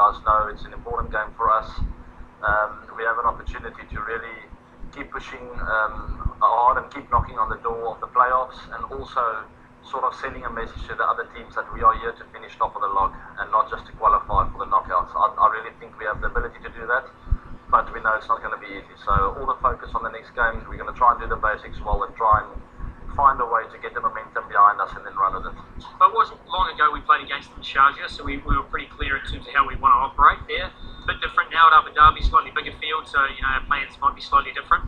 guys know, it's an important game for us. We have an opportunity to really keep pushing hard and keep knocking on the door of the playoffs, and also sort of sending a message to the other teams that we are here to finish top of the log and not just to qualify for the knockouts. I really think we have the ability to do that, but we know it's not going to be easy. So all the focus on the next game, we're going to try and do the basics well and try and find a way to get the momentum behind us and then run with it. But it wasn't long ago we played against them in Sharjah, so we were pretty clear in terms of how we want to operate there. A bit different now at Abu Dhabi, slightly bigger field, so our plans might be slightly different.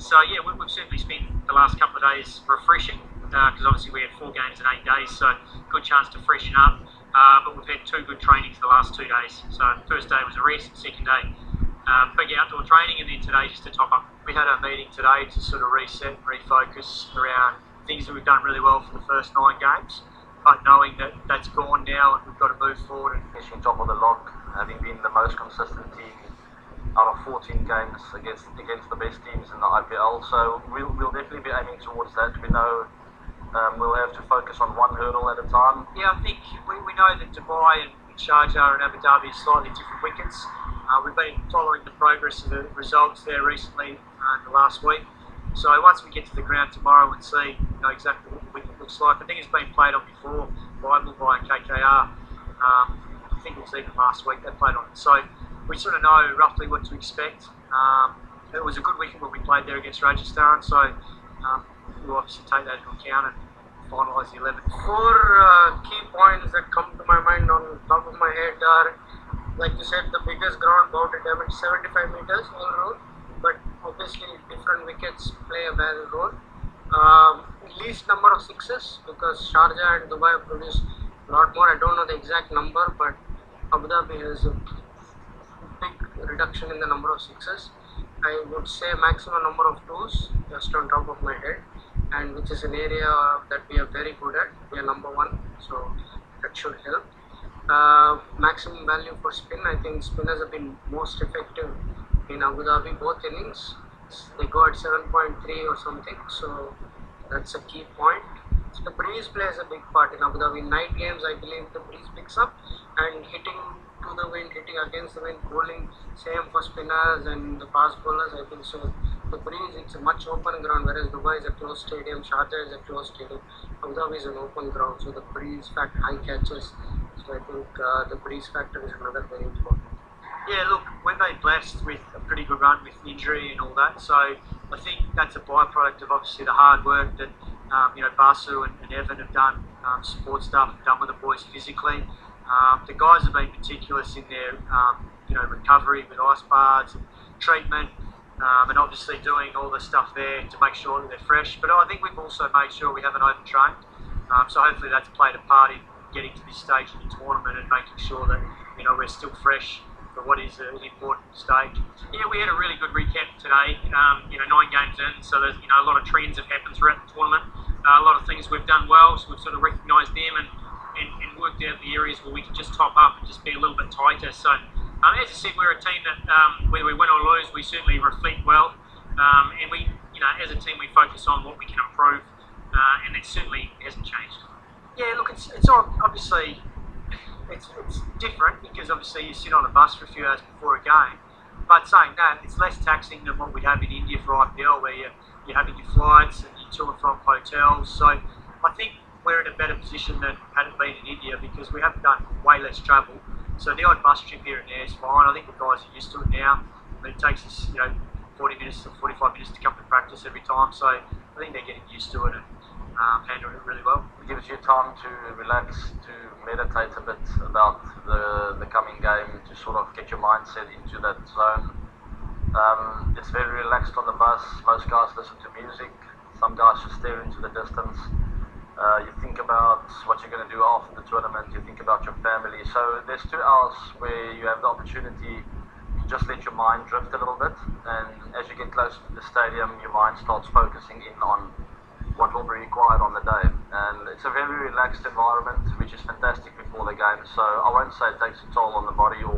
So yeah, we've certainly spent the last couple of days refreshing, because obviously we had 4 games in 8 days, so good chance to freshen up. But we've had 2 good trainings the last 2 days. So first day was a rest, second day big outdoor training, and then today just to top up. We had a meeting today to sort of reset and refocus around things that we've done really well for the first 9 games, but knowing that that's gone now and we've got to move forward. And finishing top of the log, having been the most consistent team out of 14 games against the best teams in the IPL, so we'll definitely be aiming towards that. We know we'll have to focus on one hurdle at a time. Yeah, I think we know that Dubai and Sharjah and Abu Dhabi are slightly different wickets. We've been following the progress of the results there recently in the last week. So once we get to the ground tomorrow and see exactly what the wicket looks like, I think it's been played on before by Mumbai and KKR. I think it was even last week they played on it. So we sort of know roughly what to expect. It was a good wicket when we played there against Rajasthan, so we'll obviously take that into account and finalise the 11. 4 key points that come to my mind on top of my head are, like you said, the biggest ground boundary damage, 75 meters all road, but obviously different wickets play a valid role. Least number of sixes, because Sharjah and Dubai produce a lot more. I don't know the exact number, but Abu Dhabi has a big reduction in the number of sixes. I would say maximum number of 2s, just on top of my head, and which is an area that we are very good at. We are number 1, so that should help. Maximum value for spin, I think spinners have been most effective in Abu Dhabi, both innings. They go at 7.3 or something, so that's a key point. So the breeze plays a big part in Abu Dhabi. In night games, I believe the breeze picks up, and hitting to the wind, hitting against the wind, bowling, same for spinners and the fast bowlers, I think so. The breeze, it's a much open ground, whereas Dubai is a closed stadium, Sharjah is a closed stadium, Abu Dhabi is an open ground, so the breeze factor, high catches. So I think the breeze factor is another very important. Yeah, look, we've been blessed with a pretty good run with injury and all that, so I think that's a byproduct of obviously the hard work that Basu and Evan have done, support staff have done with the boys physically. The guys have been meticulous in their recovery with ice baths and treatment, and obviously doing all the stuff there to make sure that they're fresh. But I think we've also made sure we haven't overtrained, so hopefully that's played a part in getting to this stage in the tournament and making sure that we're still fresh for what is an important stage. Yeah, we had a really good recap today. 9 games in, so there's a lot of trends have happened throughout the tournament. A lot of things we've done well, so we've sort of recognised them and worked out the areas where we can just top up and just be a little bit tighter. So as I said, we're a team that whether we win or lose, we certainly reflect well, and we, as a team, we focus on what we can improve, and it certainly hasn't changed. Yeah, look, it's obviously it's different because obviously you sit on a bus for a few hours before a game. But saying that, it's less taxing than what we have in India for IPL, where you're having your flights and your to and from hotels. So I think we're in a better position than had it been in India because we have done way less travel. So the odd bus trip here and there is fine. I think the guys are used to it now. But it takes us 40 minutes to 45 minutes to come to practice every time. So I think they're getting used to it and handling it really well. It gives you time to relax, to meditate a bit about the coming game, to sort of get your mindset into that zone. It's very relaxed on the bus. Most guys listen to music. Some guys just stare into the distance. You think about what you're going to do after the tournament. You think about your family. So there's 2 hours where you have the opportunity to just let your mind drift a little bit. And as you get closer to the stadium, your mind starts focusing in on what will be required on the day. And it's a very relaxed environment, which is fantastic before the game. So I won't say it takes a toll on the body or